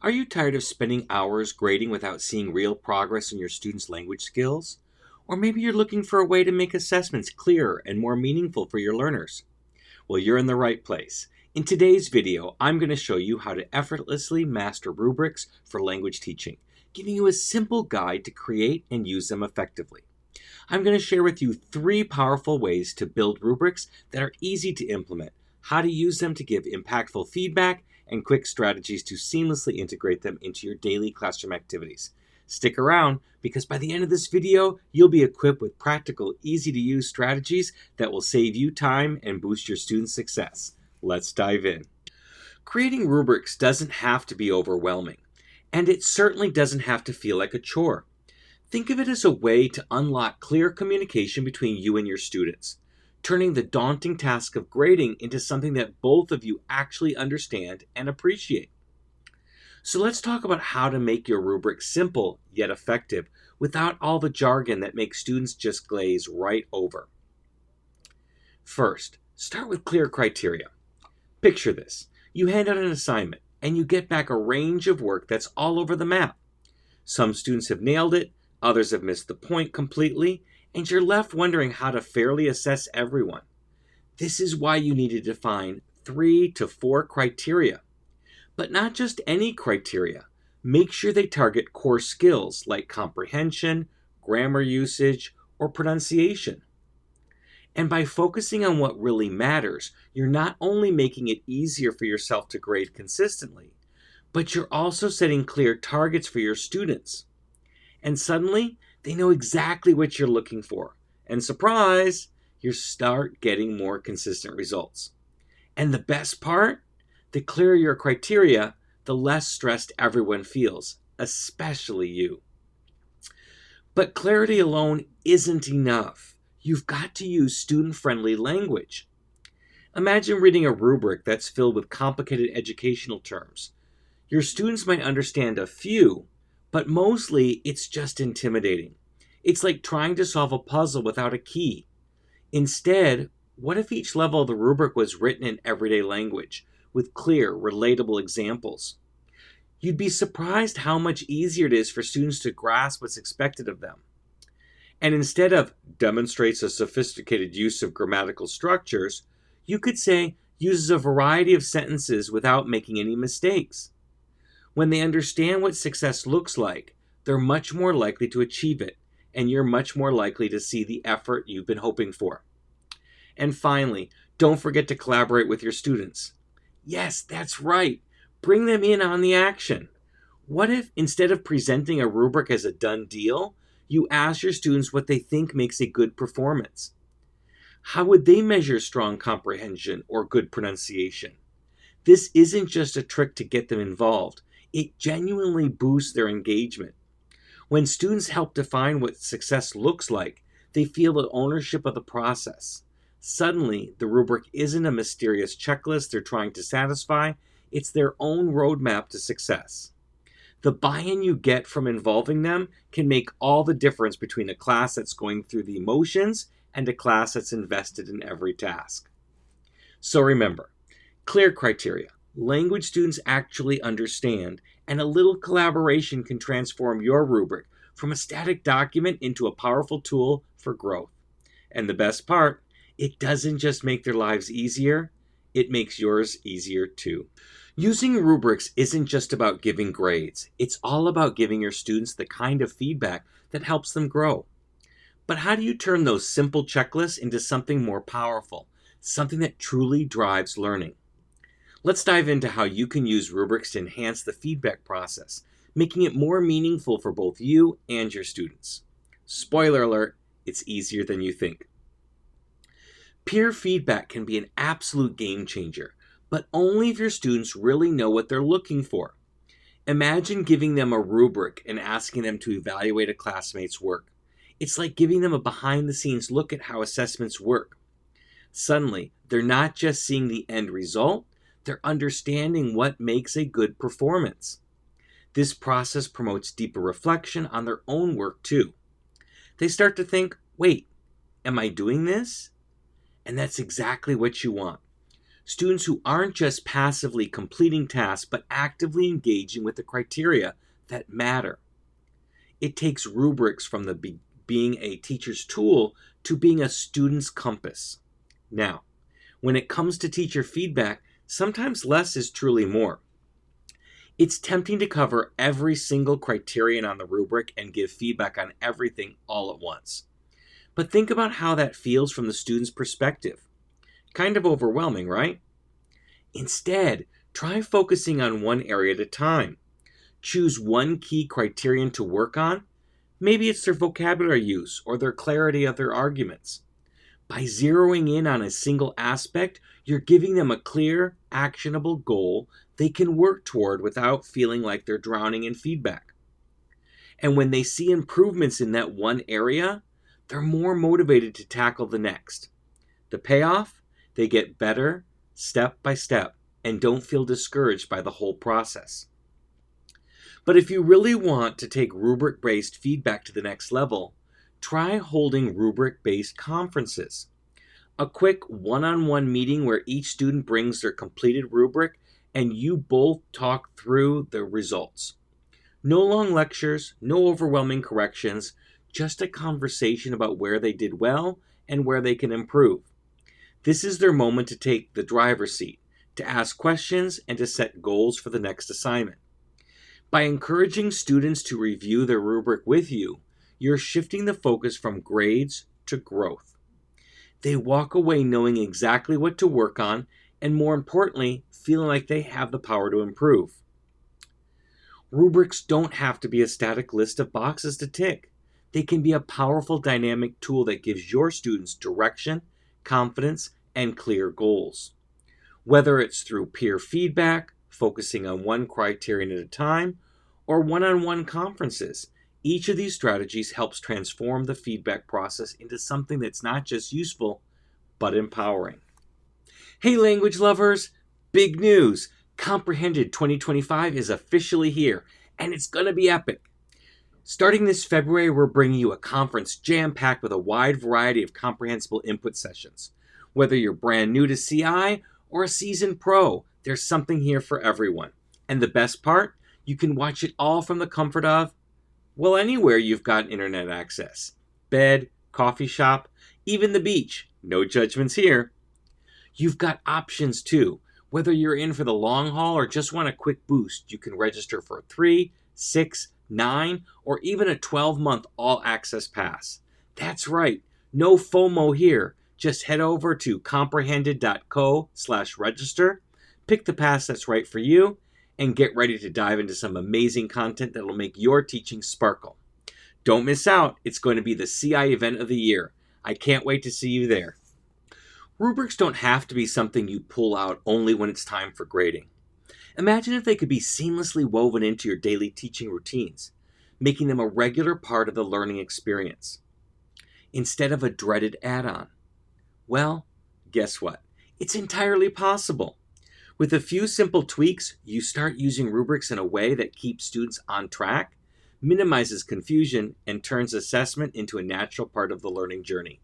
Are you tired of spending hours grading without seeing real progress in your students' language skills? Or maybe you're looking for a way to make assessments clearer and more meaningful for your learners? Well, you're in the right place. In today's video, I'm going to show you how to effortlessly master rubrics for language teaching, giving you a simple guide to create and use them effectively. I'm going to share with you 3 powerful ways to build rubrics that are easy to implement, how to use them to give impactful feedback, and quick strategies to seamlessly integrate them into your daily classroom activities. Stick around, because by the end of this video, you'll be equipped with practical, easy-to-use strategies that will save you time and boost your students' success. Let's dive in. Creating rubrics doesn't have to be overwhelming, and it certainly doesn't have to feel like a chore. Think of it as a way to unlock clear communication between you and your students, turning the daunting task of grading into something that both of you actually understand and appreciate. So let's talk about how to make your rubric simple yet effective without all the jargon that makes students just glaze right over. First, start with clear criteria. Picture this. You hand out an assignment and you get back a range of work that's all over the map. Some students have nailed it, others have missed the point completely, and you're left wondering how to fairly assess everyone. This is why you need to define 3 to 4 criteria. But not just any criteria. Make sure they target core skills like comprehension, grammar usage, or pronunciation. And by focusing on what really matters, you're not only making it easier for yourself to grade consistently, but you're also setting clear targets for your students. And suddenly, they know exactly what you're looking for. And surprise, you start getting more consistent results. And the best part? The clearer your criteria, the less stressed everyone feels, especially you. But clarity alone isn't enough. You've got to use student-friendly language. Imagine reading a rubric that's filled with complicated educational terms. Your students might understand a few, but mostly it's just intimidating. It's like trying to solve a puzzle without a key. Instead, what if each level of the rubric was written in everyday language, with clear, relatable examples? You'd be surprised how much easier it is for students to grasp what's expected of them. And instead of demonstrates a sophisticated use of grammatical structures, you could say uses a variety of sentences without making any mistakes. When they understand what success looks like, they're much more likely to achieve it, and you're much more likely to see the effort you've been hoping for. And finally, don't forget to collaborate with your students. Yes, that's right. Bring them in on the action. What if, instead of presenting a rubric as a done deal, you ask your students what they think makes a good performance? How would they measure strong comprehension or good pronunciation? This isn't just a trick to get them involved. It genuinely boosts their engagement. When students help define what success looks like, they feel the ownership of the process. Suddenly, the rubric isn't a mysterious checklist they're trying to satisfy, it's their own roadmap to success. The buy-in you get from involving them can make all the difference between a class that's going through the motions and a class that's invested in every task. So remember, clear criteria, language students actually understand, and a little collaboration can transform your rubric from a static document into a powerful tool for growth. And the best part, it doesn't just make their lives easier, it makes yours easier too. Using rubrics isn't just about giving grades. It's all about giving your students the kind of feedback that helps them grow. But how do you turn those simple checklists into something more powerful, something that truly drives learning? Let's dive into how you can use rubrics to enhance the feedback process, making it more meaningful for both you and your students. Spoiler alert, it's easier than you think. Peer feedback can be an absolute game changer, but only if your students really know what they're looking for. Imagine giving them a rubric and asking them to evaluate a classmate's work. It's like giving them a behind-the-scenes look at how assessments work. Suddenly, they're not just seeing the end result, they're understanding what makes a good performance. This process promotes deeper reflection on their own work too. They start to think, wait, am I doing this? And that's exactly what you want. Students who aren't just passively completing tasks, but actively engaging with the criteria that matter. It takes rubrics from being a teacher's tool to being a student's compass. Now, when it comes to teacher feedback, sometimes less is truly more. It's tempting to cover every single criterion on the rubric and give feedback on everything all at once. But think about how that feels from the student's perspective. Kind of overwhelming, right? Instead, try focusing on one area at a time. Choose one key criterion to work on. Maybe it's their vocabulary use or their clarity of their arguments. By zeroing in on a single aspect, you're giving them a clear, actionable goal they can work toward without feeling like they're drowning in feedback. And when they see improvements in that one area, they're more motivated to tackle the next. The payoff? They get better step by step and don't feel discouraged by the whole process. But if you really want to take rubric-based feedback to the next level, try holding rubric-based conferences. A quick one-on-one meeting where each student brings their completed rubric and you both talk through the results. No long lectures, no overwhelming corrections, just a conversation about where they did well and where they can improve. This is their moment to take the driver's seat, to ask questions, and to set goals for the next assignment. By encouraging students to review their rubric with you, you're shifting the focus from grades to growth. They walk away knowing exactly what to work on, and more importantly, feeling like they have the power to improve. Rubrics don't have to be a static list of boxes to tick. They can be a powerful dynamic tool that gives your students direction, confidence, and clear goals. Whether it's through peer feedback, focusing on one criterion at a time, or one-on-one conferences, each of these strategies helps transform the feedback process into something that's not just useful, but empowering. Hey language lovers, big news! Comprehended 2025 is officially here, and it's going to be epic. Starting this February, we're bringing you a conference jam-packed with a wide variety of comprehensible input sessions. Whether you're brand new to CI or a seasoned pro, there's something here for everyone. And the best part, you can watch it all from the comfort of, well, anywhere you've got internet access. Bed, coffee shop, even the beach. No judgments here. You've got options too. Whether you're in for the long haul or just want a quick boost, you can register for a 3, 6, 9, or even a 12-month all-access pass. That's right, no FOMO here. Just head over to comprehended.co/register, pick the pass that's right for you, and get ready to dive into some amazing content that will make your teaching sparkle. Don't miss out. It's going to be the CI event of the year. I can't wait to see you there. Rubrics don't have to be something you pull out only when it's time for grading. Imagine if they could be seamlessly woven into your daily teaching routines, making them a regular part of the learning experience, instead of a dreaded add-on. Well, guess what? It's entirely possible. With a few simple tweaks, you start using rubrics in a way that keeps students on track, minimizes confusion, and turns assessment into a natural part of the learning journey.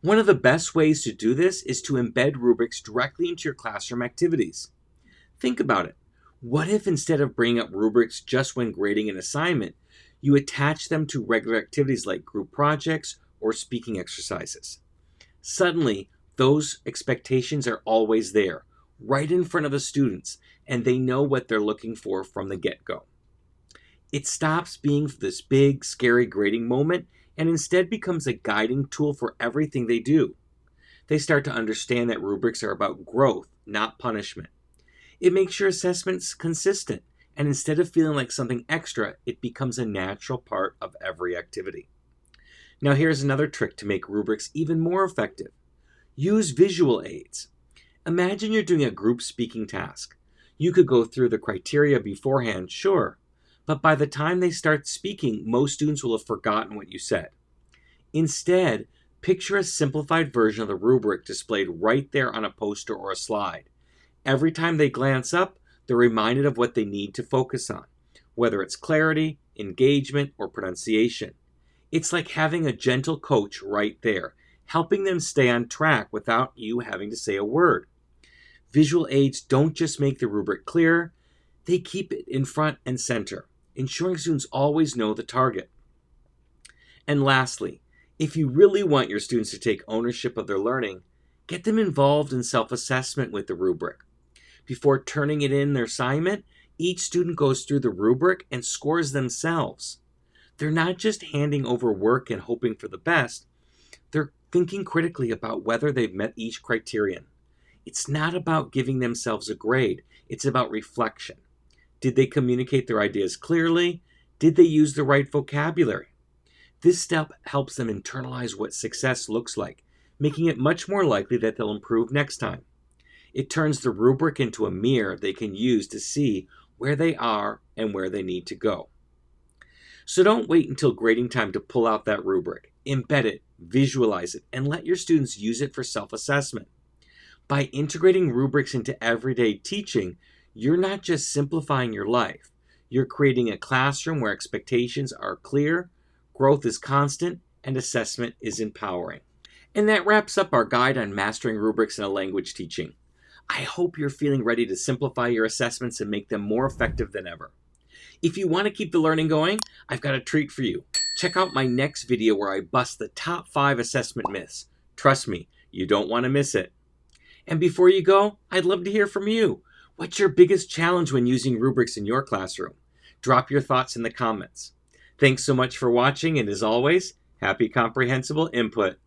One of the best ways to do this is to embed rubrics directly into your classroom activities. Think about it. What if instead of bringing up rubrics just when grading an assignment, you attach them to regular activities like group projects or speaking exercises? Suddenly, those expectations are always there, right in front of the students, and they know what they're looking for from the get-go. It stops being this big, scary grading moment and instead becomes a guiding tool for everything they do. They start to understand that rubrics are about growth, not punishment. It makes your assessments consistent, and instead of feeling like something extra, it becomes a natural part of every activity. Now here's another trick to make rubrics even more effective. Use visual aids. Imagine you're doing a group speaking task. You could go through the criteria beforehand, sure, but by the time they start speaking, most students will have forgotten what you said. Instead, picture a simplified version of the rubric displayed right there on a poster or a slide. Every time they glance up, they're reminded of what they need to focus on, whether it's clarity, engagement, or pronunciation. It's like having a gentle coach right there, helping them stay on track without you having to say a word. Visual aids don't just make the rubric clearer, they keep it in front and center, ensuring students always know the target. And lastly, if you really want your students to take ownership of their learning, get them involved in self-assessment with the rubric. Before turning it in their assignment, each student goes through the rubric and scores themselves. They're not just handing over work and hoping for the best, they're thinking critically about whether they've met each criterion. It's not about giving themselves a grade, it's about reflection. Did they communicate their ideas clearly? Did they use the right vocabulary? This step helps them internalize what success looks like, making it much more likely that they'll improve next time. It turns the rubric into a mirror they can use to see where they are and where they need to go. So don't wait until grading time to pull out that rubric. Embed it, visualize it, and let your students use it for self-assessment. By integrating rubrics into everyday teaching, you're not just simplifying your life. You're creating a classroom where expectations are clear, growth is constant, and assessment is empowering. And that wraps up our guide on mastering rubrics in a language teaching. I hope you're feeling ready to simplify your assessments and make them more effective than ever. If you want to keep the learning going, I've got a treat for you. Check out my next video where I bust the top 5 assessment myths. Trust me, you don't want to miss it. And before you go, I'd love to hear from you. What's your biggest challenge when using rubrics in your classroom? Drop your thoughts in the comments. Thanks so much for watching, and as always, happy comprehensible input.